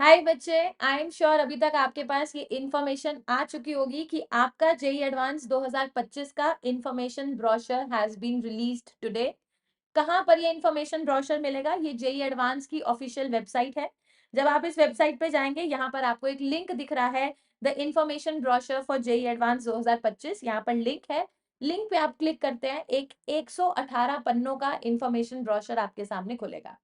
हाय बच्चे, I am sure अभी तक आपके पास ये इन्फॉर्मेशन आ चुकी होगी कि आपका जेई एडवांस 2025 का information brochure has been released today. कहाँ पर ये इन्फॉर्मेशन ब्रोशर मिलेगा? ये जेई एडवांस की ऑफिशियल वेबसाइट है। जब आप इस वेबसाइट पे जाएंगे, यहाँ पर आपको एक लिंक दिख रहा है, the information brochure for JEE advance 2025। यहाँ पर लिंक है। लिंक पे आप क्लिक करते हैं, एक 118 पन्नों का इन्फॉर्मेशन ब्रोशर आपके सामने खुलेगा।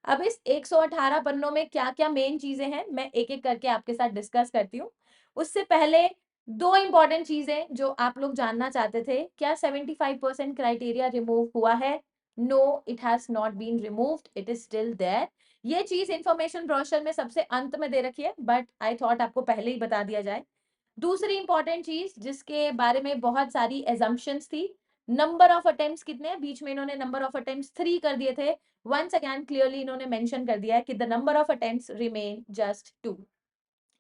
अब इस 118 पन्नों में क्या क्या मेन चीजें हैं, मैं एक एक करके आपके साथ डिस्कस करती हूँ। उससे पहले दो इंपॉर्टेंट चीजें जो आप लोग जानना चाहते थे, क्या 75% क्राइटेरिया रिमूव हुआ है? No, it has not been removed, it is still there. ये चीज इंफॉर्मेशन ब्रोशर में सबसे अंत में दे रखी है, बट आई थॉट आपको पहले ही बता दिया जाए। दूसरी इंपॉर्टेंट चीज जिसके बारे में बहुत सारी एजम्पशंस थी, नंबर ऑफ अटेम्प्ट्स कितने हैं? बीच में इन्होंने नंबर ऑफ अटेम्प्ट्स 3 कर दिए थे। वंस अगेन क्लियरली इन्होंने मेंशन कर दिया है कि the number of attempts remain just 2।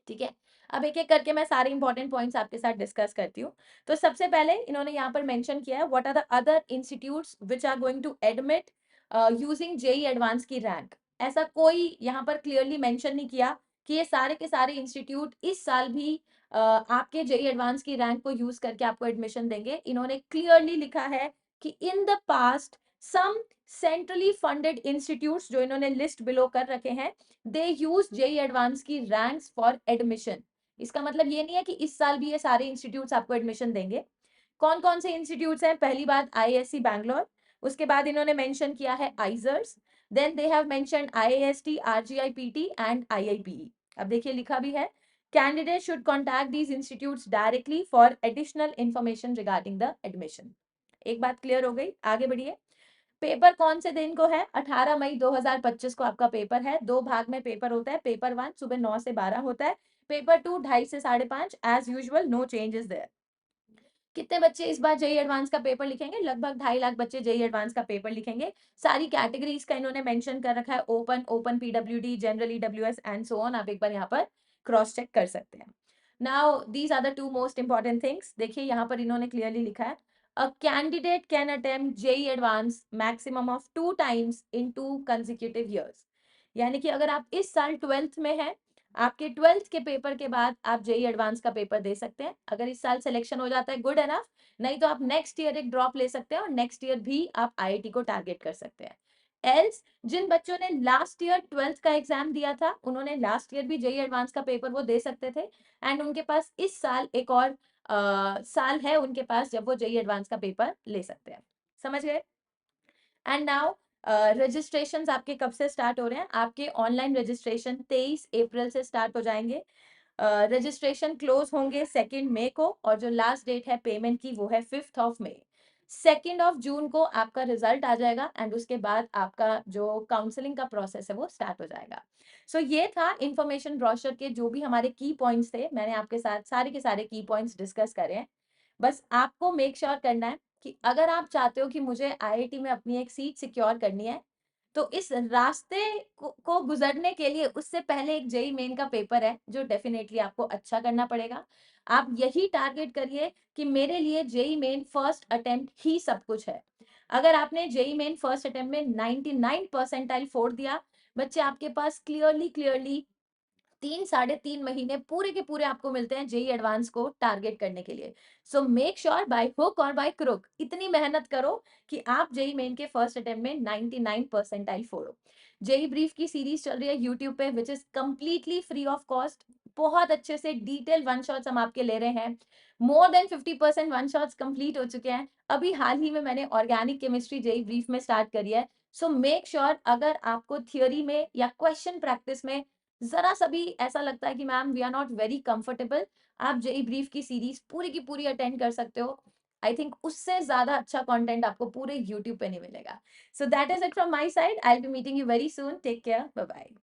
ठीक है, अब एक एक करके मैं सारे इंपॉर्टेंट पॉइंट्स आपके साथ डिस्कस करती हूँ। तो सबसे पहले इन्होंने यहाँ पर मेंशन किया है, what are the other institutes which are going to admit using JEE advance की रैंक। ऐसा कोई यहाँ पर क्लियरली मेंशन नहीं किया कि ये सारे के सारे इंस्टीट्यूट इस साल भी आपके जेई एडवांस की रैंक को यूज करके आपको एडमिशन देंगे। इन्होंने क्लियरली लिखा है कि in the past some centrally funded institutes, जो इन्होंने लिस्ट बिलो कर रखे हैं, दे यूज जेई एडवांस की रैंक्स फॉर एडमिशन। इसका मतलब ये नहीं है कि इस साल भी ये सारे इंस्टीट्यूट्स आपको एडमिशन देंगे। कौन कौन से इंस्टीट्यूट्स हैं? पहली बात आईआईएससी बैंगलोर, उसके बाद इन्होंने मेंशन किया है IISERs, then they have mentioned IIST, RGIPT and IIPE. अब देखिए लिखा भी है, candidate should contact these institutes directly for additional information regarding the admission. एक बात क्लियर हो गई, आगे बढ़िए। पेपर कौन से दिन को है? 18 मई 2025 को आपका पेपर है। दो भाग में पेपर होता है। पेपर 1 सुबह 9 से 12 होता है, पेपर 2 2:30 से 5:30। As usual, no changes there. कितने बच्चे इस बार जेई एडवांस का पेपर लिखेंगे? लगभग 2.5 लाख बच्चे जेई एडवांस का पेपर लिखेंगे। सारी कैटेगरीज का इन्होंने मेंशन कर रखा है, open, open PWD, general EWS and so on. आप एक बार यहाँ पर क्रॉस चेक कर सकते हैं। Now these are the two most important things. देखिए यहाँ पर इन्होंने क्लियरली लिखा है, a candidate can attempt JEE advance maximum of 2 times in 2 consecutive years. यानी कि अगर आप इस साल 12th में हैं, आपके 12th के पेपर के बाद आप जेई एडवांस का पेपर दे सकते हैं। अगर इस साल सिलेक्शन हो जाता है, गुड एनफ। नहीं तो आप नेक्स्ट ईयर एक ड्रॉप ले सकते हैं और नेक्स्ट ईयर भी आप आईआईटी को टारगेट कर सकते हैं। एल्स जिन बच्चों ने लास्ट ईयर 12th का एग्जाम दिया था, उन्होंने लास्ट ईयर भी जेई एडवांस का पेपर वो दे सकते थे, एंड उनके पास इस साल एक और साल है उनके पास जब वो जेई एडवांस का पेपर ले सकते हैं। समझ गए? एंड नाउ रजिस्ट्रेशन आपके कब से स्टार्ट हो रहे हैं? आपके ऑनलाइन रजिस्ट्रेशन 23 अप्रैल से स्टार्ट हो जाएंगे। रजिस्ट्रेशन क्लोज होंगे 2 मई को, और जो लास्ट डेट है पेमेंट की वो है 5 मई। 2 जून को आपका रिजल्ट आ जाएगा, एंड उसके बाद आपका जो काउंसलिंग का प्रोसेस है वो स्टार्ट हो जाएगा। सो ये था इंफॉर्मेशन ब्रोशर के जो भी हमारे की पॉइंट्स थे। मैंने आपके साथ सारे के सारे की पॉइंट्स डिस्कस करे हैं। बस आपको मेक श्योर करना है कि अगर आप चाहते हो कि मुझे आईआईटी में अपनी एक सीट सिक्योर करनी है, तो इस रास्ते को गुजरने के लिए उससे पहले एक जेई मेन का पेपर है जो डेफिनेटली आपको अच्छा करना पड़ेगा। आप यही टारगेट करिए कि मेरे लिए जेई मेन फर्स्ट अटेम्प्ट ही सब कुछ है। अगर आपने जेई मेन फर्स्ट अटेम्प्ट में 99 परसेंटाइल फोड़ दिया, बच्चे आपके पास क्लियरली क्लियरली 3 साढ़े 3 महीने पूरे के पूरे आपको मिलते हैं जेई एडवांस को टारगेट करने के लिए। So make sure by hook और बाय क्रुक इतनी मेहनत करो कि आप जेई मेन के फर्स्ट अटेम्प्ट में 99 परसेंटाइल फोड़ो। जेई ब्रीफ की सीरीज चल रही है यूट्यूब पे, which is completely free of cost. बहुत अच्छे से डिटेल वन शॉट्स हम आपके ले रहे हैं। More than 50% one shots complete हो चुके हैं। अभी हाल ही में मैंने ऑर्गेनिक केमिस्ट्री जेई ब्रीफ में स्टार्ट करी है। सो मेक श्योर, अगर आपको थियोरी में या क्वेश्चन प्रैक्टिस में जरा सा भी ऐसा लगता है कि ma'am we are not very comfortable, आप जेई ब्रीफ की सीरीज पूरी की पूरी अटेंड कर सकते हो। आई थिंक उससे ज्यादा अच्छा कंटेंट आपको पूरे यूट्यूब पे नहीं मिलेगा। So that is it from my side. I will be meeting you very soon. Take care, bye bye.